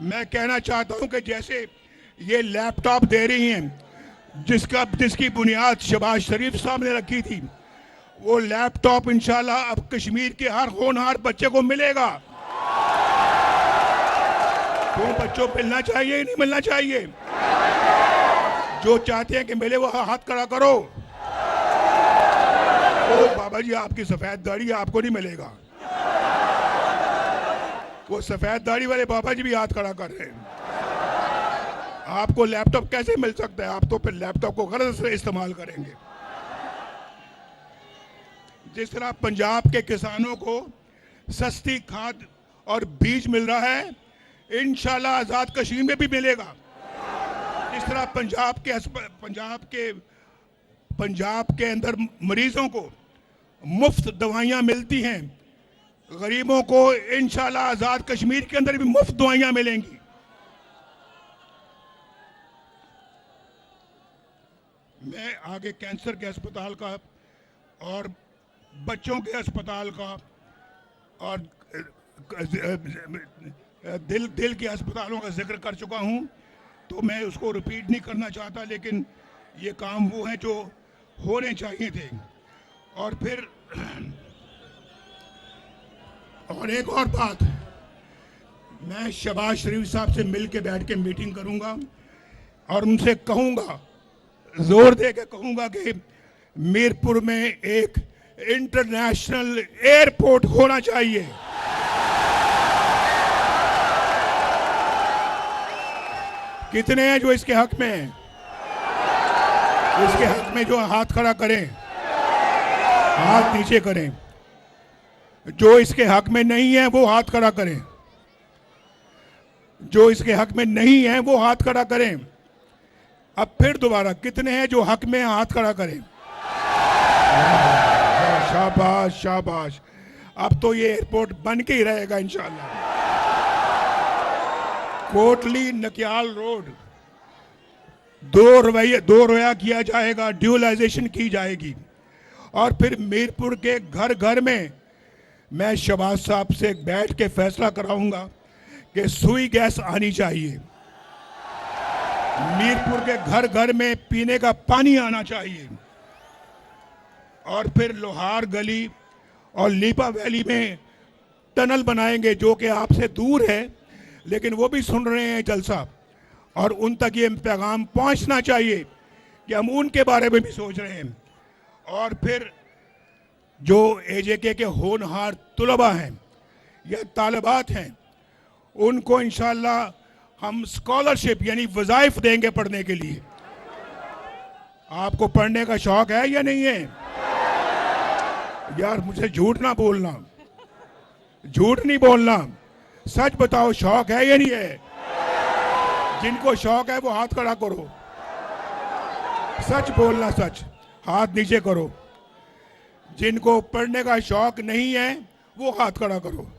मैं कहना चाहता हूं कि जैसे ये लैपटॉप दे रही हैं, जिसकी बुनियाद शहबाज शरीफ साहब ने रखी थी, वो लैपटॉप इंशाल्लाह अब कश्मीर के हर होनहार बच्चे को मिलेगा। तो बच्चों को मिलना चाहिए या नहीं मिलना चाहिए? जो चाहते हैं कि मिले वो हाथ खड़ा करो। ओ बाबा जी, आपकी सफेद दाढ़ी आपको नहीं मिलेगा। वो सफेद दाढ़ी वाले बाबा जी भी हाथ खड़ा कर रहे हैं। आपको लैपटॉप कैसे मिल सकता है? आप तो फिर लैपटॉप को गलत से इस्तेमाल करेंगे। जिस तरह पंजाब के किसानों को सस्ती खाद और बीज मिल रहा है, इंशाल्लाह आजाद कश्मीर में भी मिलेगा। जिस तरह पंजाब के अंदर मरीजों को मुफ्त दवाइयां मिलती हैं, गरीबों को इंशाल्लाह आजाद कश्मीर के अंदर भी मुफ्त दवाइयां मिलेंगी। मैं आगे कैंसर के अस्पताल का और बच्चों के अस्पताल का और दिल के अस्पतालों का जिक्र कर चुका हूं, तो मैं उसको रिपीट नहीं करना चाहता, लेकिन ये काम वो हैं जो होने चाहिए थे। और फिर और एक और बात, मैं शहबाज शरीफ साहब से मिल के बैठ के मीटिंग करूंगा और उनसे कहूंगा, जोर दे के कहूंगा कि मीरपुर में एक इंटरनेशनल एयरपोर्ट होना चाहिए। कितने हैं जो इसके हक में हैं? इसके हक में जो हाथ खड़ा करें, हाथ नीचे करें। जो इसके हक में नहीं है वो हाथ खड़ा करें। जो इसके हक में नहीं है वो हाथ खड़ा करें। अब फिर दोबारा, कितने हैं जो हक में हाथ खड़ा करें? शाबाश शाबाश। अब तो ये एयरपोर्ट बन के ही रहेगा इंशाल्लाह। कोटली नकियाल रोड दो रोया किया जाएगा, ड्यूलाइजेशन की जाएगी। और फिर मीरपुर के घर घर में मैं शहबाज साहब से बैठ के फैसला कराऊंगा कि सुई गैस आनी चाहिए। मीरपुर के घर घर में पीने का पानी आना चाहिए। और फिर लोहार गली और लीपा वैली में टनल बनाएंगे, जो कि आपसे दूर है, लेकिन वो भी सुन रहे हैं जलसा, और उन तक ये पैगाम पहुंचना चाहिए कि हम उनके बारे में भी सोच रहे हैं। और फिर जो एजेके के होनहार तुलबा हैं या तालिबात हैं, उनको इंशाल्लाह हम स्कॉलरशिप यानी वज़ाइफ देंगे पढ़ने के लिए। आपको पढ़ने का शौक है या नहीं है? यार मुझे झूठ ना बोलना, झूठ नहीं बोलना, सच बताओ, शौक है या नहीं है? जिनको शौक है वो हाथ खड़ा करो। सच बोलना, सच। हाथ नीचे करो। जिनको पढ़ने का शौक नहीं है वो हाथ खड़ा करो।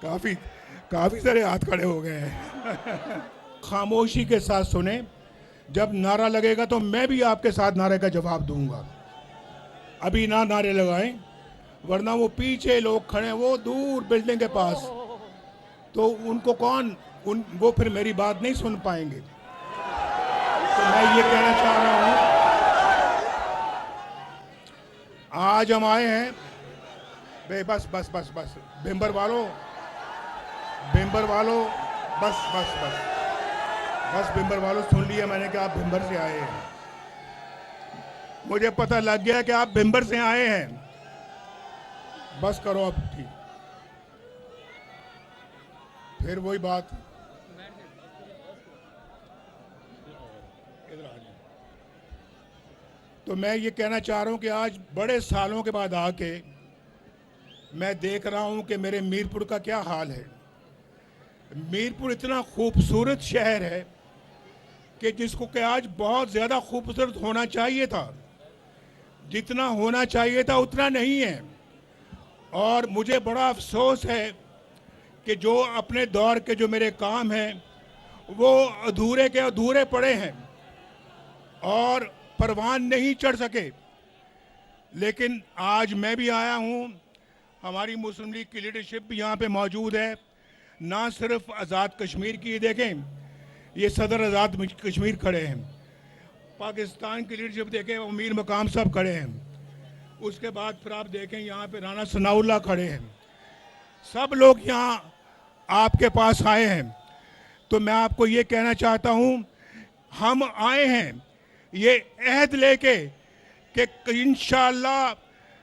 काफी सारे हाथ खड़े हो गए हैं। खामोशी के साथ सुने। जब नारा लगेगा तो मैं भी आपके साथ नारे का जवाब दूंगा। अभी ना नारे लगाएं, वरना वो पीछे लोग खड़े हैं, वो दूर बिल्डिंग के पास, तो उनको वो फिर मेरी बात नहीं सुन पाएंगे। तो मैं ये कहना चाह रहा हूं, आज हम आए हैं बस बस बस बस भिंबर वालों, बस भिंबर वालों, सुन लिया मैंने कि आप भिंबर से आए हैं। मुझे पता लग गया कि आप भिंबर से आए हैं। बस करो अब, ठीक। फिर वही बात, तो मैं ये कहना चाह रहा हूं कि आज बड़े सालों के बाद आके मैं देख रहा हूं कि मेरे मीरपुर का क्या हाल है। मीरपुर इतना खूबसूरत शहर है कि जिसको कि आज बहुत ज़्यादा खूबसूरत होना चाहिए था, जितना होना चाहिए था उतना नहीं है। और मुझे बड़ा अफसोस है कि जो अपने दौर के जो मेरे काम हैं वो अधूरे के अधूरे पड़े हैं और परवान नहीं चढ़ सके। लेकिन आज मैं भी आया हूं हमारी मुस्लिम लीग की लीडरशिप भी यहाँ पे मौजूद है। ना सिर्फ आज़ाद कश्मीर की, देखें ये सदर आज़ाद कश्मीर खड़े हैं, पाकिस्तान की लीडरशिप देखें अमीर मकाम साहब खड़े हैं, उसके बाद फिर आप देखें यहाँ पे राना सनाउल्लाह खड़े हैं, सब लोग यहाँ आपके पास आए हैं। तो मैं आपको ये कहना चाहता हूँ, हम आए हैं ये अहद लेके कि इंशाअल्लाह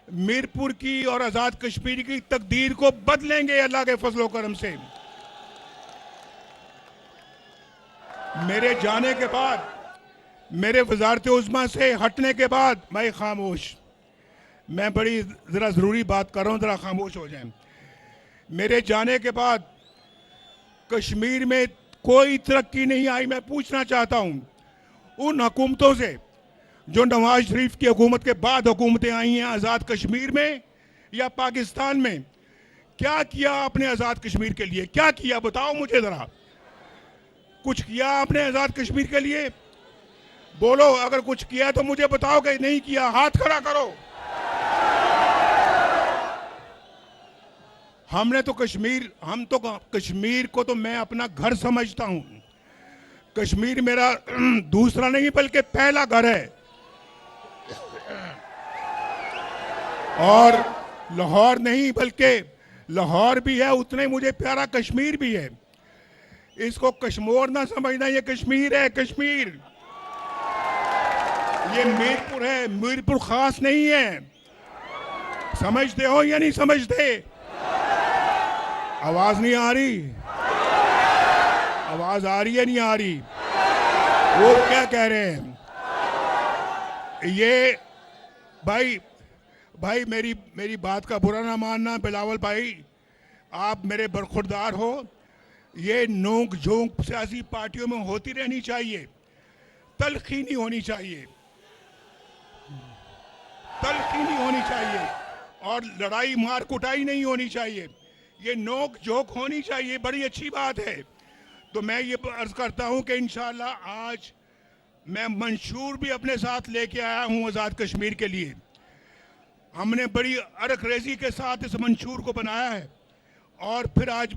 मीरपुर की और आज़ाद कश्मीर की तकदीर को बदलेंगे अल्लाह के फजलो करम से। मेरे जाने के बाद, मेरे वजारत उज़्मा से हटने के बाद मैं खामोश, मैं बड़ी ज़रा ज़रूरी बात कर रहा हूँ, ज़रा खामोश हो जाएं। मेरे जाने के बाद कश्मीर में कोई तरक्की नहीं आई। मैं पूछना चाहता हूँ उन हुकूमतों से जो नवाज शरीफ की हुकूमत के बाद हुकूमतें आई हैं आज़ाद कश्मीर में या पाकिस्तान में, क्या किया आपने आज़ाद कश्मीर के लिए? क्या किया बताओ मुझे ज़रा। कुछ किया आपने आज़ाद कश्मीर के लिए? बोलो, अगर कुछ किया तो मुझे बताओ कि नहीं किया, हाथ खड़ा करो। हम तो कश्मीर को तो मैं अपना घर समझता हूं। कश्मीर मेरा दूसरा नहीं बल्कि पहला घर है। और लाहौर नहीं बल्कि लाहौर भी है, उतना ही मुझे प्यारा कश्मीर भी है। इसको कश्मीर ना समझना, ये कश्मीर है, कश्मीर। ये मीरपुर है, मीरपुर खास नहीं है। समझते हो या नहीं समझते? आवाज नहीं आ रही? आवाज आ रही है, नहीं आ रही? वो क्या कह रहे हैं? ये भाई मेरी बात का बुरा ना मानना बिलावल भाई, आप मेरे बरखुरदार हो। ये नोक झोंक सियासी पार्टियों में होती रहनी चाहिए, तलखी नहीं होनी चाहिए, तलखी नहीं होनी चाहिए, और लड़ाई मार कुटाई नहीं होनी चाहिए। ये नोक झोंक होनी चाहिए, बड़ी अच्छी बात है। तो मैं ये अर्ज करता हूं कि इंशाअल्लाह आज मैं मंशूर भी अपने साथ लेके आया हूं आज़ाद कश्मीर के लिए। हमने बड़ी अरकरेजी के साथ इस मंशूर को बनाया है, और फिर आज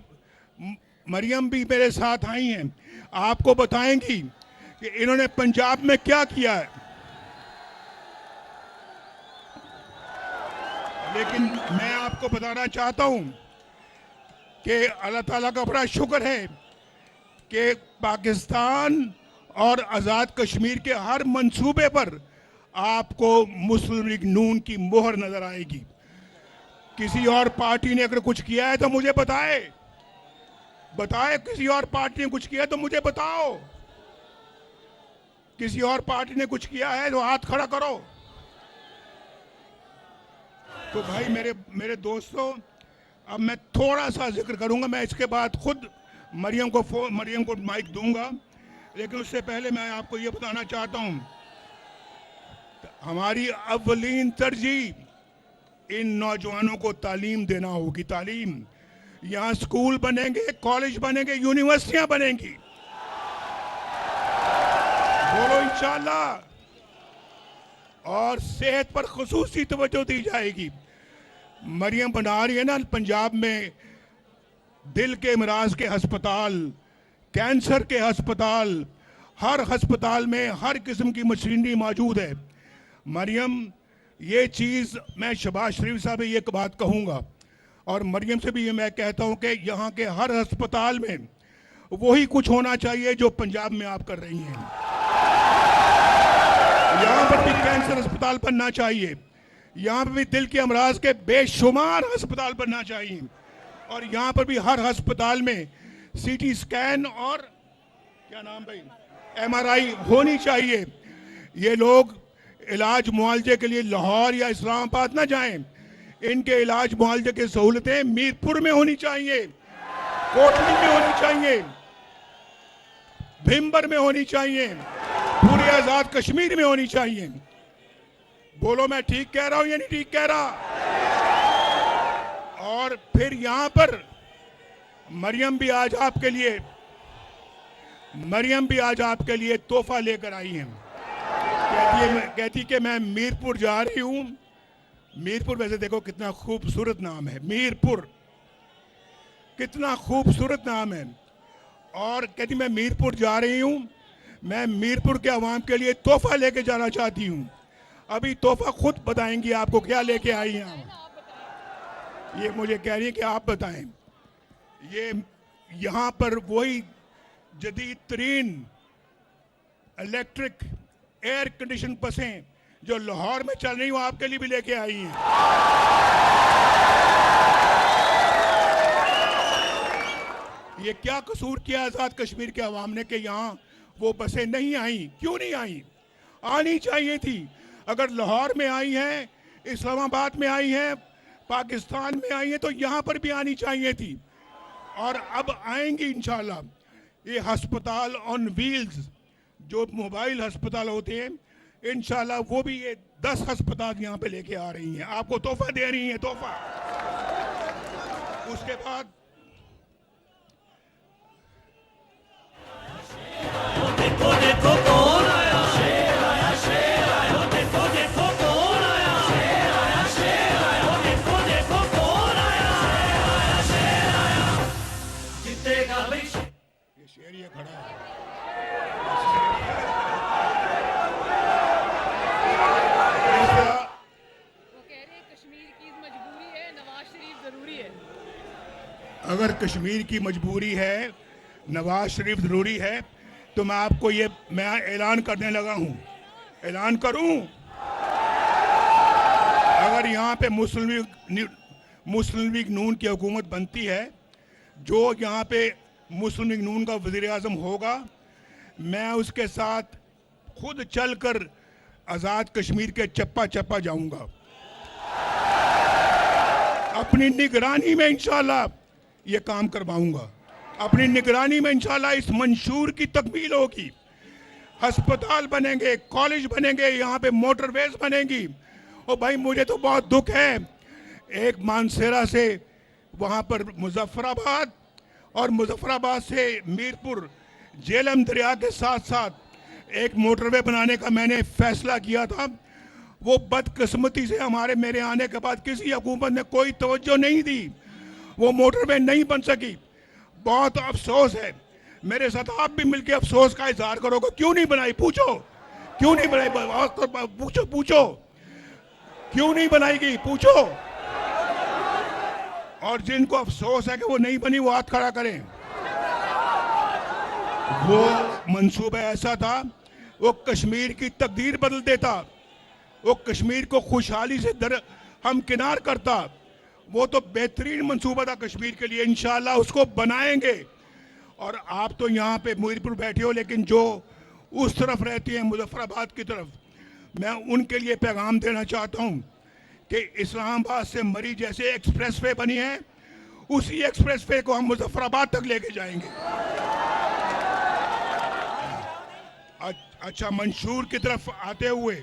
मरियम भी मेरे साथ आई हैं, आपको बताएंगी कि इन्होंने पंजाब में क्या किया है। लेकिन मैं आपको बताना चाहता हूं कि अल्लाह ताला का बड़ा शुक्र है कि पाकिस्तान और आज़ाद कश्मीर के हर मंसूबे पर आपको मुस्लिम लीग नून की मोहर नजर आएगी। किसी और पार्टी ने अगर कुछ किया है तो मुझे बताए, किसी और पार्टी ने कुछ किया है तो मुझे बताओ। किसी और पार्टी ने कुछ किया है तो हाथ खड़ा करो। तो भाई मेरे दोस्तों, अब मैं थोड़ा सा जिक्र करूंगा, मैं इसके बाद खुद मरियम को माइक दूंगा, लेकिन उससे पहले मैं आपको ये बताना चाहता हूं, हमारी अव्वलीन तरजीह इन नौजवानों को तालीम देना होगी। तालीम, यहाँ स्कूल बनेंगे, कॉलेज बनेंगे, यूनिवर्सिटियां बनेंगी। बोलो इंशाअल्लाह। और सेहत पर खुसूसी तवज्जो दी जाएगी। मरियम बना रही है ना पंजाब में दिल के अमराज के अस्पताल, कैंसर के अस्पताल, हर अस्पताल में हर किस्म की मशीनरी मौजूद है। मरियम, ये चीज़ मैं शहबाज शरीफ साहब ये एक बात कहूँगा, और मरियम से भी ये मैं कहता हूँ कि यहाँ के हर अस्पताल में वही कुछ होना चाहिए जो पंजाब में आप कर रही हैं। यहाँ पर भी कैंसर अस्पताल बनना चाहिए, यहाँ पर भी दिल के अमराज के बेशुमार अस्पताल बनना चाहिए, और यहाँ पर भी हर अस्पताल में सीटी स्कैन और क्या नाम भाई, MRI होनी चाहिए। ये लोग इलाज मुआवजे के लिए लाहौर या इस्लामाबाद ना जाएं, इनके इलाज मुआवजे की सहूलतें मीरपुर में होनी चाहिए, कोटली में होनी चाहिए, भिम्बर में होनी चाहिए, पूरे आज़ाद कश्मीर में होनी चाहिए। बोलो मैं ठीक कह रहा हूं या नहीं ठीक कह रहा? और फिर यहां पर मरियम भी आज आपके लिए तोहफा लेकर आई हैं। कहती कि मैं मीरपुर जा रही हूं, मीरपुर वैसे देखो कितना खूबसूरत नाम है, मीरपुर कितना खूबसूरत नाम है। और कहती मैं मीरपुर जा रही हूँ, मैं मीरपुर के आवाम के लिए तोहफा लेके जाना चाहती हूँ। अभी तोहफा खुद बताएंगी आपको क्या लेके आई हैं। ये मुझे कह रही है कि आप बताएं। ये यहाँ पर वही जदीद तरीन इलेक्ट्रिक एयर कंडीशन बसें जो लाहौर में चल रही, वो आपके लिए भी लेके आई हैं। ये क्या कसूर किया आज़ाद कश्मीर के अवाम ने कि यहाँ वो बसें नहीं आई? क्यों नहीं आई? आनी चाहिए थी। अगर लाहौर में आई हैं, इस्लामाबाद में आई हैं, पाकिस्तान में आई हैं, तो यहाँ पर भी आनी चाहिए थी। और अब आएंगी इंशाल्लाह। ये अस्पताल ऑन व्हील्स, जो मोबाइल अस्पताल होते हैं, इंशाल्लाह वो भी ये 10 अस्पताल यहाँ पे लेके आ रही हैं, आपको तोहफा दे रही हैं, तोहफा। उसके बाद देखो देखो कौन आया, शेर आया, शेर आया, देखो देखो कौन आया, शेर आया, शेर आया, देखो देखो कौन आया, शेर आया, जीतेगा भाई। ये शेर ये खड़ा है। वो कह रहे हैं कश्मीर की मजबूरी है, नवाज शरीफ जरूरी है। अगर कश्मीर की मजबूरी है, नवाज शरीफ जरूरी है, तो मैं आपको ये मैं ऐलान करने लगा हूं। ऐलान करूं, अगर यहाँ पे मुस्लिम लीग नून की हुकूमत बनती है, जो यहाँ पे मुस्लिम लीग नून का वज़ीर आज़म होगा, मैं उसके साथ खुद चलकर आज़ाद कश्मीर के चप्पा चप्पा जाऊंगा। अपनी निगरानी में इंशाल्लाह ये काम करवाऊंगा। अपनी निगरानी में इंशाल्लाह इस मंशूर की तकमील होगी। अस्पताल बनेंगे, कॉलेज बनेंगे, यहाँ पे मोटरवेज बनेंगी। और भाई मुझे तो बहुत दुख है, एक मानसेरा से वहाँ पर मुजफ्फराबाद और मुजफ्फराबाद से मीरपुर झेलम दरिया के साथ साथ एक मोटरवे बनाने का मैंने फैसला किया था। वो बदकिस्मती से मेरे आने के बाद किसी हुकूमत ने कोई तवज्जो नहीं दी, वो मोटरवे नहीं बन सकी। बहुत अफसोस है। मेरे साथ आप भी मिलकर अफसोस का इजहार करोगे, क्यों नहीं बनाई? पूछो क्यों नहीं बनाई, पूछो पूछो क्यों नहीं बनाएगी, पूछो। और जिनको अफसोस है कि वो नहीं बनी, वो हाथ खड़ा करें। वो मंसूबा ऐसा था, वो कश्मीर की तकदीर बदल देता, वो कश्मीर को खुशहाली से हमकिनार करता। वो तो बेहतरीन मंसूबा था कश्मीर के लिए, इंशाल्लाह उसको बनाएंगे। और आप तो यहाँ पे मीरपुर बैठे हो, लेकिन जो उस तरफ रहती हैं मुजफ्फराबाद की तरफ, मैं उनके लिए पैगाम देना चाहता हूँ कि इस्लामाबाद से मरी जैसे एक्सप्रेसवे बनी है, उसी एक्सप्रेसवे को हम मुजफ्फराबाद तक लेके जाएंगे। अच्छा, मंशूर की तरफ आते हुए